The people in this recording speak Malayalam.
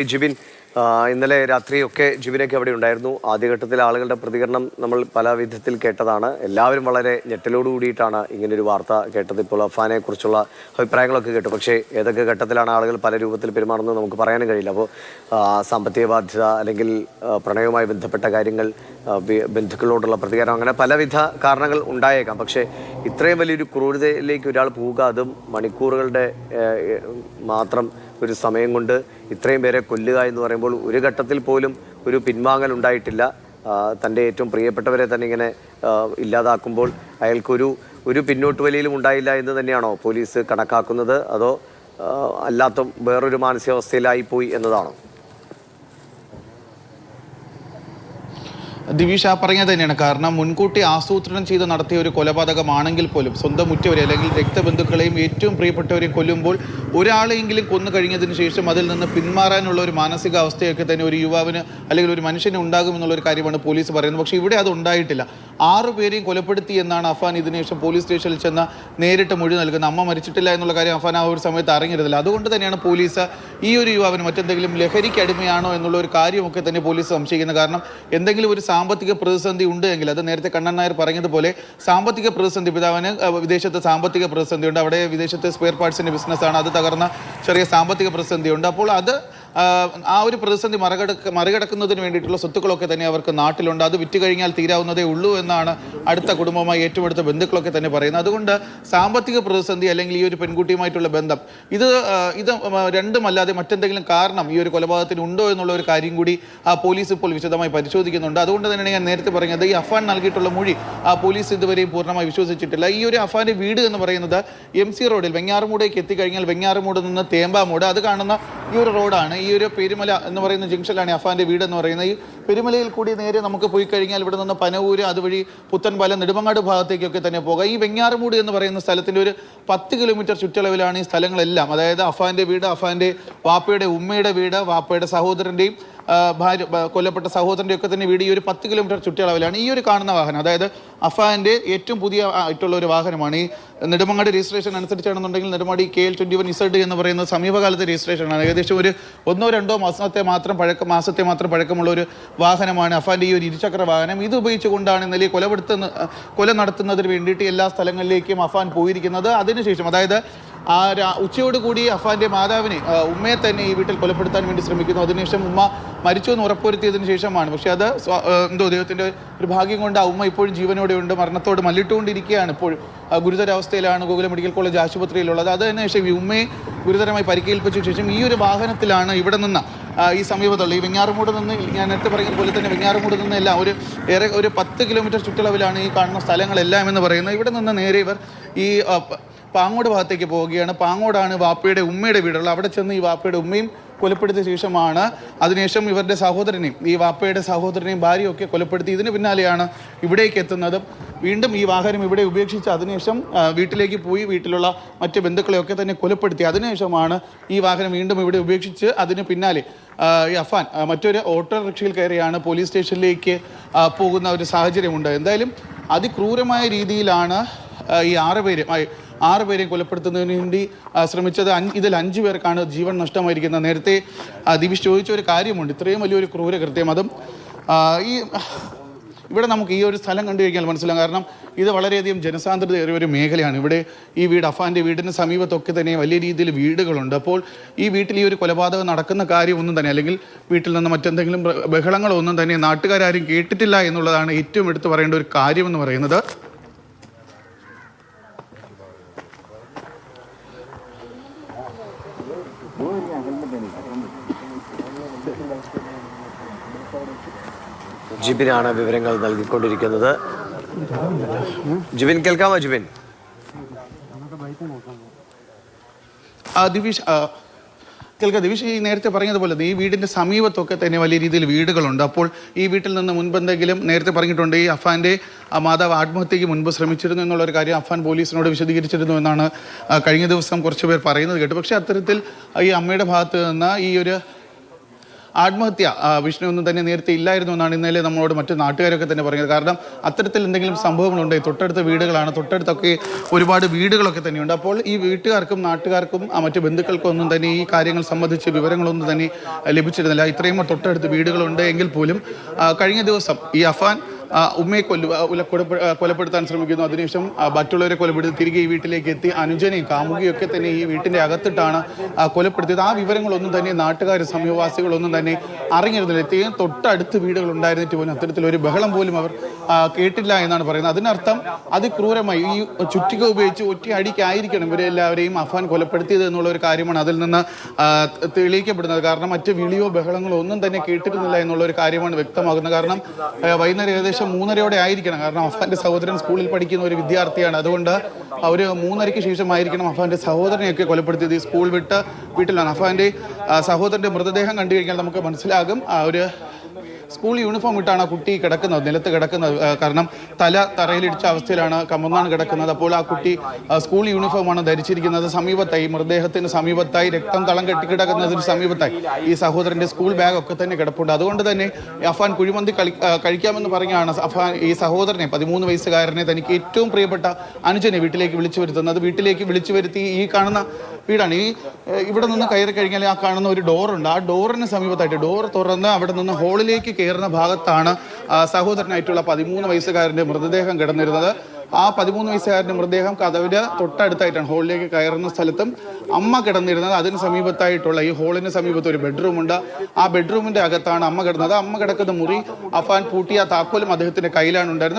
ജിബിൻ ഇന്നലെ രാത്രിയൊക്കെ ജിബിനൊക്കെ അവിടെ ഉണ്ടായിരുന്നു. ആദ്യഘട്ടത്തിൽ ആളുകളുടെ പ്രതികരണം നമ്മൾ പല വിധത്തിൽ കേട്ടതാണ്. എല്ലാവരും വളരെ ഞെട്ടലോട് കൂടിയിട്ടാണ് ഇങ്ങനൊരു വാർത്ത കേട്ടത്. ഇപ്പോൾ അഫാനെ കുറിച്ചുള്ള അഭിപ്രായങ്ങളൊക്കെ കേട്ടു. പക്ഷേ ഏതൊക്കെ ഘട്ടത്തിലാണ് ആളുകൾ പല രൂപത്തിൽ പെരുമാറുന്നത് നമുക്ക് പറയാനും കഴിയില്ല. അപ്പോൾ സാമ്പത്തിക ബാധ്യത അല്ലെങ്കിൽ പ്രണയവുമായി ബന്ധപ്പെട്ട കാര്യങ്ങൾ, ബന്ധുക്കളോടുള്ള പ്രതികരണം, അങ്ങനെ പലവിധ കാരണങ്ങൾ ഉണ്ടായേക്കാം. പക്ഷേ ഇത്രയും വലിയൊരു ക്രൂരതയിലേക്ക് ഒരാൾ പോവുക, അതും മണിക്കൂറുകളുടെ മാത്രം ഒരു സമയം കൊണ്ട് ഇത്രയും പേരെ കൊല്ലുക എന്ന് പറയുമ്പോൾ ഒരു ഘട്ടത്തിൽ പോലും ഒരു പിൻവാങ്ങൽ ഉണ്ടായിട്ടില്ല. തൻ്റെ ഏറ്റവും പ്രിയപ്പെട്ടവരെ തന്നെ ഇങ്ങനെ ഇല്ലാതാക്കുമ്പോൾ അയാൾക്കൊരു പിന്നോട്ട് വലിയിലും ഉണ്ടായില്ല എന്ന് തന്നെയാണോ പോലീസ് കണക്കാക്കുന്നത്? അതോ അല്ലാത്ത വേറൊരു മാനസികാവസ്ഥയിലായി പോയി എന്നതാണോ? ദിവിഷ പറഞ്ഞത് തന്നെയാണ്. കാരണം മുൻകൂട്ടി ആസൂത്രണം ചെയ്ത് നടത്തിയ ഒരു കൊലപാതകമാണെങ്കിൽ പോലും സ്വന്തം ഉറ്റവരെ അല്ലെങ്കിൽ രക്തബന്ധുക്കളെയും ഏറ്റവും പ്രിയപ്പെട്ടവരെയും കൊല്ലുമ്പോൾ ഒരാളെങ്കിലും കൊന്നു കഴിഞ്ഞതിന് ശേഷം അതിൽ നിന്ന് പിന്മാറാനുള്ള ഒരു മാനസികാവസ്ഥയൊക്കെ തന്നെ ഒരു യുവാവിന് അല്ലെങ്കിൽ ഒരു മനുഷ്യന് ഉണ്ടാകുമെന്നുള്ളൊരു കാര്യമാണ് പോലീസ് പറയുന്നത്. പക്ഷേ ഇവിടെ അത് ഉണ്ടായിട്ടില്ല. 6 പേരെയും കൊലപ്പെടുത്തി എന്നാണ് അഫാൻ ഇതിനുശേഷം പോലീസ് സ്റ്റേഷനിൽ ചെന്ന നേരിട്ട് മൊഴി നൽകുന്നത്. അമ്മ മരിച്ചിട്ടില്ല എന്നുള്ള കാര്യം അഫാൻ ആ ഒരു സമയത്ത് അറിഞ്ഞിരുന്നില്ല. അതുകൊണ്ട് തന്നെയാണ് പോലീസ് ഈ ഒരു യുവാവിന് മറ്റെന്തെങ്കിലും ലഹരിക്ക് അടിമയാണോ എന്നുള്ള ഒരു കാര്യമൊക്കെ തന്നെ പോലീസ് സംശയിക്കുന്നത്. കാരണം എന്തെങ്കിലും ഒരു സാമ്പത്തിക പ്രതിസന്ധി ഉണ്ട് എങ്കിൽ, അത് നേരത്തെ കണ്ണൻ നായർ പറഞ്ഞതുപോലെ സാമ്പത്തിക പ്രതിസന്ധി, പിതാവിന് വിദേശത്ത് സാമ്പത്തിക പ്രതിസന്ധിയുണ്ട്, അവിടെ വിദേശത്ത് സ്പെയർ പാർട്സിൻ്റെ ബിസിനസ്സാണ്, അത് തകർന്ന ചെറിയ സാമ്പത്തിക പ്രതിസന്ധിയുണ്ട്. അപ്പോൾ അത് ആ ഒരു പ്രതിസന്ധി മറികടക്കുന്നതിന് വേണ്ടിയിട്ടുള്ള സ്വത്തുക്കളൊക്കെ തന്നെ അവർക്ക് നാട്ടിലുണ്ട്. അത് വിറ്റ് കഴിഞ്ഞാൽ തീരാവുന്നതേ ഉള്ളൂ എന്നാണ് അടുത്ത കുടുംബമായി ഏറ്റവും അടുത്ത ബന്ധുക്കളൊക്കെ തന്നെ പറയുന്നത്. അതുകൊണ്ട് സാമ്പത്തിക പ്രതിസന്ധി അല്ലെങ്കിൽ ഈ ഒരു പെൺകുട്ടിയുമായിട്ടുള്ള ബന്ധം, ഇത് രണ്ടുമല്ലാതെ മറ്റെന്തെങ്കിലും കാരണം ഈ ഒരു കൊലപാതകത്തിന് ഉണ്ടോ എന്നുള്ള ഒരു കാര്യം കൂടി പോലീസ് ഇപ്പോൾ വിശദമായി പരിശോധിക്കുന്നുണ്ട്. അതുകൊണ്ട് തന്നെയാണ് ഞാൻ നേരത്തെ പറഞ്ഞത്, ഈ അഫാൻ നൽകിയിട്ടുള്ള മൊഴി പോലീസ് ഇതുവരെയും പൂർണ്ണമായി വിശ്വസിച്ചിട്ടില്ല. ഈ ഒരു അഫാന്റെ വീട് എന്ന് പറയുന്നത് MC റോഡിൽ വെഞ്ഞാറമൂടേക്ക് എത്തിക്കഴിഞ്ഞാൽ വെഞ്ഞാറമൂട് നിന്ന് തേമ്പാമൂട്, അത് കാണുന്ന ഈ ഒരു റോഡാണ്. ഈ ഒരു പെരുമല എന്ന് പറയുന്ന ജംഗ്ഷനിലാണ് അഫാന്റെ വീട് എന്ന് പറയുന്നത്. ഈ പെരുമലയിൽ കൂടി നേരെ നമുക്ക് പോയി കഴിഞ്ഞാൽ ഇവിടെ നിന്ന് പനവൂര്, അതുവഴി പുത്തൻപാലം, നെടുമങ്ങാട് ഭാഗത്തേക്കൊക്കെ തന്നെ പോകാം. ഈ വെഞ്ഞാറമൂട് എന്ന് പറയുന്ന സ്ഥലത്തിൻ്റെ ഒരു 10 കിലോമീറ്റർ ചുറ്റളവിലാണ് ഈ സ്ഥലങ്ങളെല്ലാം. അതായത് അഫാന്റെ വീട്, അഫാന്റെ വാപ്പയുടെ ഉമ്മയുടെ വീട്, വാപ്പയുടെ സഹോദരൻ്റെയും ഭാര്യ കൊല്ലപ്പെട്ട സഹോദരൻ്റെ ഒക്കെ തന്നെ വീട് ഈ ഒരു 10 കിലോമീറ്റർ ചുറ്റളവിലാണ്. ഈ ഒരു കാണുന്ന വാഹനം, അതായത് അഫാന്റെ ഏറ്റവും പുതിയ ആയിട്ടുള്ള ഒരു വാഹനമാണ്. ഈ നെടുമങ്ങാട് രജിസ്ട്രേഷൻ അനുസരിച്ചാണെന്നുണ്ടെങ്കിൽ നെടുമാടി KL 21Z എന്ന് പറയുന്നത് സമീപകാലത്തെ രജിസ്ട്രേഷനാണ്. ഏകദേശം ഒരു 1-2 മാസത്തെ മാത്രം പഴക്കമുള്ള ഒരു വാഹനമാണ് അഫാന്റെ ഈ ഒരു ഇരുചക്ര വാഹനം. ഇത് ഉപയോഗിച്ചുകൊണ്ടാണ് ഇന്നലെ കൊല നടത്തുന്നതിന് വേണ്ടിയിട്ട് എല്ലാ സ്ഥലങ്ങളിലേക്കും അഫാൻ പോയിരിക്കുന്നത്. അതിനുശേഷം, അതായത് ഉച്ചയോടുകൂടി അഫാന്റെ മാതാവിനെ, ഉമ്മയെ തന്നെ ഈ വീട്ടിൽ കൊലപ്പെടുത്താൻ വേണ്ടി ശ്രമിക്കുന്നു. അതിനുശേഷം ഉമ്മ മരിച്ചു എന്ന് ഉറപ്പുവരുത്തിയതിനു ശേഷമാണ്. പക്ഷേ അത് ദൈവത്തിൻ്റെ ഒരു ഭാഗ്യം കൊണ്ട് ആ ഉമ്മ ഇപ്പോഴും ജീവനോടെ ഉണ്ട്, മരണത്തോട് മല്ലിട്ടുകൊണ്ടിരിക്കുകയാണ്. ഇപ്പോൾ ഗുരുതരാവസ്ഥയിലാണ് ഗോകുലം മെഡിക്കൽ കോളേജ് ആശുപത്രിയിലുള്ളത്. അതിനുശേഷം ഈ ഉമ്മയെ ഗുരുതരമായി പരിക്കേൽപ്പിച്ച ശേഷം ഈ ഒരു വാഹനത്തിലാണ് ഇവിടെ നിന്ന് ഈ സമീപത്തുള്ള ഈ വെഞ്ഞാറമൂട് നിന്ന്, ഞാൻ നേരത്തെ പറയുന്ന പോലെ തന്നെ വെഞ്ഞാറമൂട് നിന്ന് എല്ലാം ഒരു 10 കിലോമീറ്റർ ചുറ്റളവിലാണ് ഈ കാണുന്ന സ്ഥലങ്ങളെല്ലാം എന്ന് പറയുന്നത്. ഇവിടെ നിന്ന് നേരെ ഇവർ ഈ പാങ്ങോട് ഭാഗത്തേക്ക് പോവുകയാണ്. പാങ്ങോടാണ് വാപ്പയുടെ ഉമ്മയുടെ വീടുള്ളത്. അവിടെ ചെന്ന് ഈ വാപ്പയുടെ ഉമ്മയും കൊലപ്പെടുത്തിയ ശേഷമാണ് അതിനുശേഷം ഇവരുടെ സഹോദരനെയും, ഈ വാപ്പയുടെ സഹോദരനെയും ഭാര്യയൊക്കെ കൊലപ്പെടുത്തി. ഇതിന് പിന്നാലെയാണ് ഇവിടേക്ക് എത്തുന്നത്. വീണ്ടും ഈ വാഹനം ഇവിടെ ഉപേക്ഷിച്ച് അതിനുശേഷം വീട്ടിലേക്ക് പോയി വീട്ടിലുള്ള മറ്റ് ബന്ധുക്കളെയൊക്കെ തന്നെ കൊലപ്പെടുത്തി. അതിനുശേഷമാണ് ഈ വാഹനം വീണ്ടും ഇവിടെ ഉപേക്ഷിച്ച് അതിന് പിന്നാലെ ഈ അഫാൻ മറ്റൊരു ഓട്ടോറിക്ഷയിൽ കയറിയാണ് പോലീസ് സ്റ്റേഷനിലേക്ക് പോകുന്ന ഒരു സാഹചര്യമുണ്ട്. എന്തായാലും അതിക്രൂരമായ രീതിയിലാണ് ഈ 6 പേരെയും കൊലപ്പെടുത്തുന്നതിന് വേണ്ടി ശ്രമിച്ചത്. ഇതിൽ 5 പേർക്കാണ് ജീവൻ നഷ്ടമായിരിക്കുന്നത്. നേരത്തെ ദിവിഷ് ചോദിച്ച ഒരു കാര്യമുണ്ട്, ഇത്രയും വലിയൊരു ക്രൂരകൃത്യം, അതും ഇവിടെ നമുക്ക് ഈ ഒരു സ്ഥലം കണ്ടു കഴിഞ്ഞാൽ മനസ്സിലാകും. കാരണം ഇത് വളരെയധികം ജനസാന്ദ്രതയേറിയ ഒരു മേഖലയാണ്. ഇവിടെ ഈ വീട്, അഫാൻ്റെ വീടിന് സമീപത്തൊക്കെ തന്നെ വലിയ രീതിയിൽ വീടുകളുണ്ട്. അപ്പോൾ ഈ വീട്ടിൽ ഈ ഒരു കൊലപാതകം നടക്കുന്ന കാര്യമൊന്നും തന്നെ, അല്ലെങ്കിൽ വീട്ടിൽ നിന്ന് മറ്റെന്തെങ്കിലും ബഹളങ്ങളൊന്നും തന്നെ നാട്ടുകാരും കേട്ടിട്ടില്ല എന്നുള്ളതാണ് ഏറ്റവും എടുത്തു പറയേണ്ട ഒരു കാര്യമെന്ന് പറയുന്നത്. ജിബിനാണ് വിവരങ്ങൾ നൽകിക്കൊണ്ടിരിക്കുന്നത്. ജിബിൻ, കേൾക്കാമോ? ജിബിൻ, ദിവിഷ് ഈ നേരത്തെ പറഞ്ഞതുപോലെ ഈ വീടിൻ്റെ സമീപത്തൊക്കെ തന്നെ വലിയ രീതിയിൽ വീടുകളുണ്ട്. അപ്പോൾ ഈ വീട്ടിൽ നിന്ന് മുൻപെന്തെങ്കിലും, നേരത്തെ പറഞ്ഞിട്ടുണ്ട്, ഈ അഫാൻ്റെ മാതാവ് ആത്മഹത്യയ്ക്ക് മുൻപ് ശ്രമിച്ചിരുന്നു എന്നുള്ളൊരു കാര്യം അഫാൻ പോലീസിനോട് വിശദീകരിച്ചിരുന്നു എന്നാണ് കഴിഞ്ഞ ദിവസം കുറച്ച് പേർ പറയുന്നത് കേട്ടു. പക്ഷേ അത്തരത്തിൽ ഈ അമ്മയുടെ ഭാഗത്ത് നിന്ന് ഈ ഒരു ആത്മഹത്യ വിഷ്ണു ഒന്നും തന്നെ നേരത്തെ ഇല്ലായിരുന്നു എന്നാണ് ഇന്നലെ നമ്മളോട് മറ്റു നാട്ടുകാരൊക്കെ തന്നെ പറയുന്നത്. കാരണം അത്തരത്തിൽ എന്തെങ്കിലും സംഭവങ്ങളുണ്ടെങ്കിൽ തൊട്ടടുത്ത വീടുകളാണ്, തൊട്ടടുത്തൊക്കെ ഒരുപാട് വീടുകളൊക്കെ തന്നെയുണ്ട്. അപ്പോൾ ഈ വീട്ടുകാർക്കും നാട്ടുകാർക്കും മറ്റു ബന്ധുക്കൾക്കും ഒന്നും തന്നെ ഈ കാര്യങ്ങൾ സംബന്ധിച്ച് വിവരങ്ങളൊന്നും തന്നെ ലഭിച്ചിരുന്നില്ല. ഇത്രയും തൊട്ടടുത്ത് വീടുകളുണ്ട് എങ്കിൽ പോലും കഴിഞ്ഞ ദിവസം ഈ അഫാൻ ഉമ്മയെ കൊലപ്പെടുത്താൻ ശ്രമിക്കുന്നു. അതിനുശേഷം മറ്റുള്ളവരെ കൊലപ്പെടുത്തി തിരികെ ഈ വീട്ടിലേക്ക് എത്തി അനുജനെയും കാമുകിയും ഒക്കെ തന്നെ ഈ വീട്ടിൻ്റെ അകത്തിട്ടാണ് കൊലപ്പെടുത്തിയത്. ആ വിവരങ്ങളൊന്നും തന്നെ നാട്ടുകാർ സമീപവാസികളൊന്നും തന്നെ അറിഞ്ഞിരുന്നില്ല. എത്തിയും തൊട്ടടുത്ത് വീടുകൾ ഉണ്ടായിരുന്നിട്ട് പോലും അത്തരത്തിലൊരു ബഹളം പോലും അവർ കേട്ടില്ല എന്നാണ് പറയുന്നത്. അതിനർത്ഥം അതിക്രൂരമായി ഈ ചുറ്റിക ഉപയോഗിച്ച് ഒറ്റ അടിക്കായിരിക്കണം ഇവരെല്ലാവരെയും അഫാൻ കൊലപ്പെടുത്തിയത് എന്നുള്ള ഒരു കാര്യമാണ് അതിൽ നിന്ന് തെളിയിക്കപ്പെടുന്നത്. കാരണം മറ്റ് വിളിയോ ബഹളങ്ങളോ ഒന്നും തന്നെ കേട്ടിരുന്നില്ല എന്നുള്ള ഒരു കാര്യമാണ് വ്യക്തമാകുന്നത്. കാരണം വൈകുന്നേരം ഏകദേശം 3:30 ആയിരിക്കണം. കാരണം അഫാന്റെ സഹോദരൻ സ്കൂളിൽ പഠിക്കുന്ന ഒരു വിദ്യാർത്ഥിയാണ്. അതുകൊണ്ട് അവർ 3:30 ശേഷമായിരിക്കണം അഫാന്റെ സഹോദരനെയൊക്കെ കൊലപ്പെടുത്തിയത്. ഈ സ്കൂൾ വിട്ട് വീട്ടിലാണ്. അഫാന്റെ സഹോദരന്റെ മൃതദേഹം കണ്ടു കഴിഞ്ഞാൽ നമുക്ക് മനസ്സിലാകും ഒരു സ്കൂൾ യൂണിഫോം ഇട്ടാണ് ആ കുട്ടി കിടക്കുന്നത്, നിലത്ത് കിടക്കുന്നത്. കാരണം തല തറയിലിടിച്ച അവസ്ഥയിലാണ് കമന്നാണ് കിടക്കുന്നത്. അപ്പോൾ ആ കുട്ടി സ്കൂൾ യൂണിഫോമാണ് ധരിച്ചിരിക്കുന്നത്. സമീപത്തായി മൃതദേഹത്തിന് സമീപത്തായി രക്തം തളം കെട്ടിക്കിടക്കുന്നതിന് സമീപത്തായി ഈ സഹോദരന്റെ സ്കൂൾ ബാഗൊക്കെ തന്നെ കിടപ്പുണ്ട്. അതുകൊണ്ട് തന്നെ അഫാൻ കുഴിമന്തി കഴിക്കാമെന്ന് പറഞ്ഞാണ് അഫാൻ ഈ സഹോദരനെ 13 വയസ്സുകാരനെ തനിക്ക് ഏറ്റവും പ്രിയപ്പെട്ട അനുജനെ വീട്ടിലേക്ക് വിളിച്ചു വരുത്തുന്നത്. വീട്ടിലേക്ക് വിളിച്ചു വരുത്തി ഈ കാണുന്ന വീടാണ്. ഇവിടെ നിന്ന് കയറി കഴിഞ്ഞാൽ ആ കാണുന്ന ഒരു ഡോറുണ്ട്. ആ ഡോറിന് സമീപത്തായിട്ട് ഡോർ തുറന്ന് അവിടെ നിന്ന് ഹോളിലേക്ക് കയറുന്ന ഭാഗത്താണ് സഹോദരനായിട്ടുള്ള 13 വയസ്സുകാരൻ്റെ മൃതദേഹം കിടന്നിരുന്നത്. ആ 13 വയസ്സുകാരൻ്റെ മൃതദേഹം കതവിന് തൊട്ടടുത്തായിട്ടാണ് ഹോളിലേക്ക് കയറുന്ന സ്ഥലത്തും അമ്മ കിടന്നിരുന്നത്. അതിന് സമീപത്തായിട്ടുള്ള ഈ ഹോളിന് സമീപത്ത് ഒരു ബെഡ്റൂമുണ്ട്. ആ ബെഡ്റൂമിൻ്റെ അകത്താണ് അമ്മ കിടന്നത്. അമ്മ കിടക്കുന്ന മുറി അഫാൻ പൂട്ടിയ താക്കോലും അദ്ദേഹത്തിൻ്റെ കയ്യിലാണ് ഉണ്ടായിരുന്നത്.